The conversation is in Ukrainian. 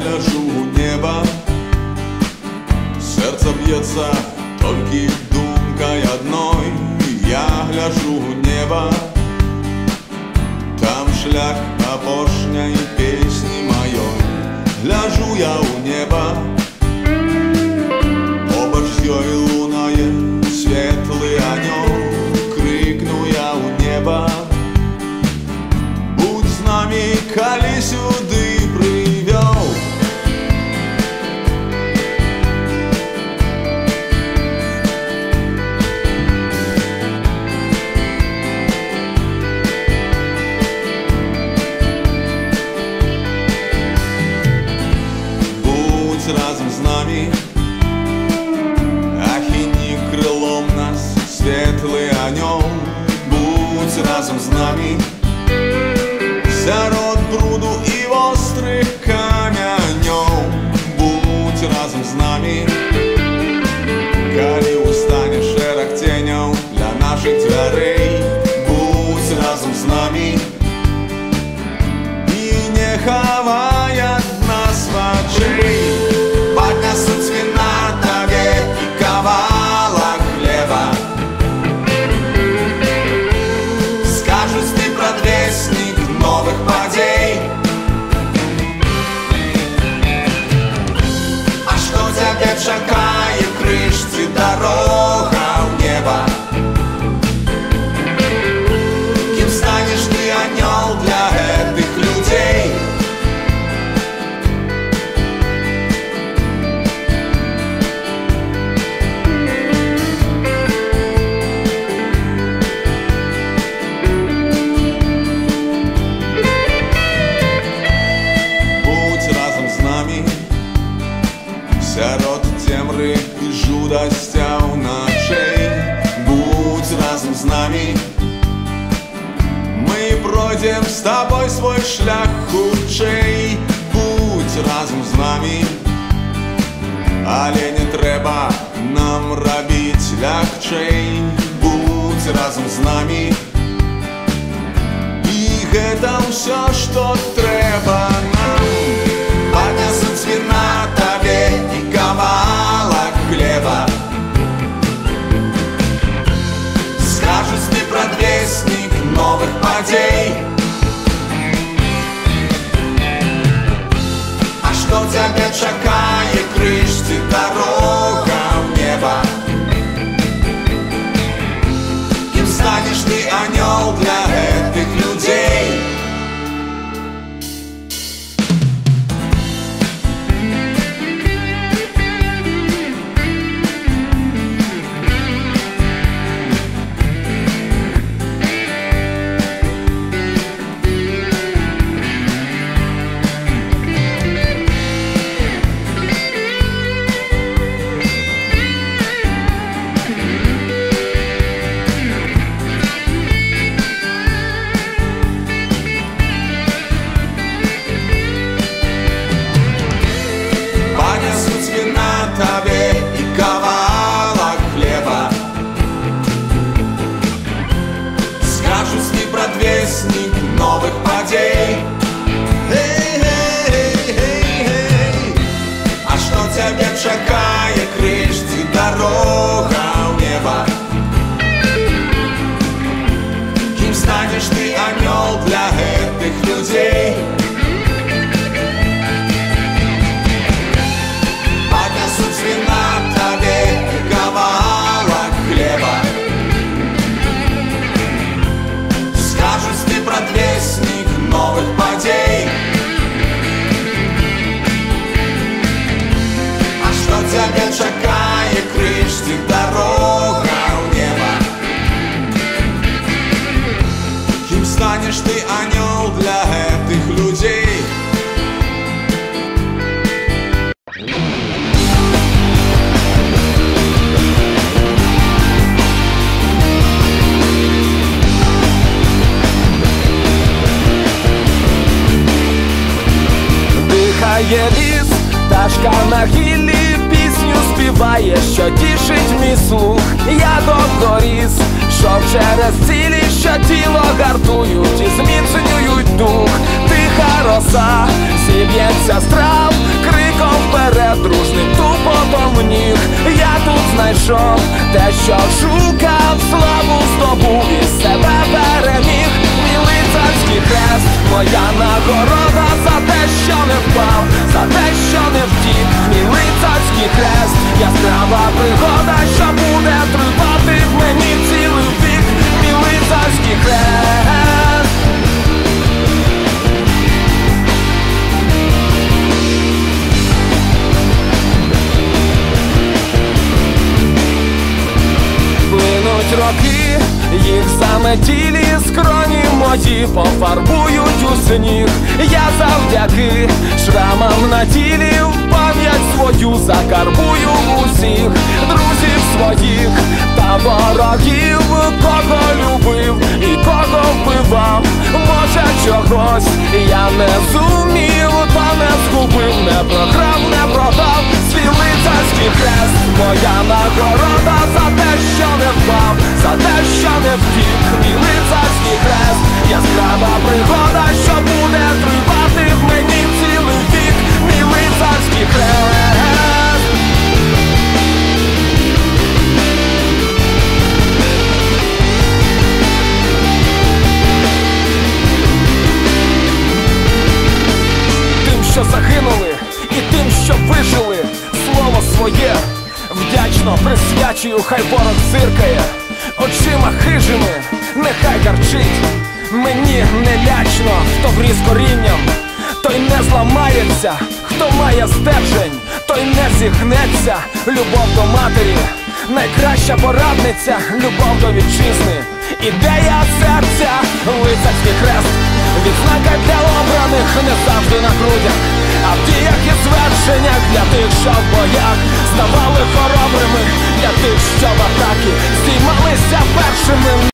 гляжу у неба, серце б'ється тільки думкою одной. Я гляжу у неба, там шлях опошняй песни моей. Гляжу я у неба, обач ёй лунае светлый анёл. Крикну я у неба, будь з нами, калі сюды привёл. Будь разом з нами, ахіні крылом нас, светлый анёл. Будь разом з нами, сярод бруду і острых камянёў. Будь разом з нами, калі устане шэраг ценяў для нашых дзвярэй. Будь разом з нами і не хавай ад нас вачэй. Паднясуць віна табе і кавалак хлеба, скажуць ты прадвеснік новых падзей. А што цябе чакае, крыж ці дарога ў неба? Кім станеш ты, анёл, для гэтых людзей? Сярод цемры і жудасцяў начэй. Будь разом з нами, мы пройдем з табой свой шлях хутчэй. Будь разом з нами, але не трэба нам рабіць лягчэй. Будь разом з нами, і гэта ўсё, што трэба нам. Паднясуць віна табе і кавалак хлеба, скажуць ты прадвеснік новых падзей. А што цябе чакае, крыж ці дарога ў неба? Кім станеш ты, анёл, для гэтых людзей? Предвестник новых падзей. А што цябе чакае, крыж ці дарога ў неба? Кім станеш ты, анёл, для гэтых людзей? Паднясуць віна табе і кавалак хлеба, скажуць ты прадвеснік новых падзей. А што цябе чакае, крыж ці дарога ў неба? Кім станеш ты, анёл, для гэтых людзей? Дихає ліс, пташка на гіллі пісню співає, що тішить мій слух. Я довго ріс, йшов через цілі, що тіло гартують і зміцнюють дух. Тиха роса, зіб'ється з трав, що шукав славу, здобув і себе переміг. Мій лицарський хрест, моя нагорода за те, що не впав, за те, що не втік. Мій лицарський хрест, яскрава пригода, що буде тривати в мені цілий вік. Мій лицарський хрест. Плинуть роки, їх заметілі скроні мої пофарбують у сніг. Я завдяки шрамам на тілі в пам'ять свою закарбую усіх друзів своїх та ворогів, кого любив і кого вбивав. Може, чогось я не зумів, та не згубив, не програв, не продав свій лицарський хрест. Моя нагорода за те, що не впав, за те, що не втік. Мій лицарський хрест, яскрава пригода, що буде тривати в мені цілий вік. Мій лицарський хрест. Тим, що загинули, і тим, що вижили, слово своє вдячно присвячую, хай ворог зиркає очима хижими, нехай гарчить. Мені не лячно, хто вріс корінням, той не зламається, хто має стержень, той не зігнеться. Любов до матері, найкраща порадниця, любов до вітчизни, ідея серця. Лицарський хрест, відзнака для обраних, не завжди на грудях, а в діях і звершеннях. Для тих, що в боях ставали хоробрими, для тих, що в атаки здіймалися першими.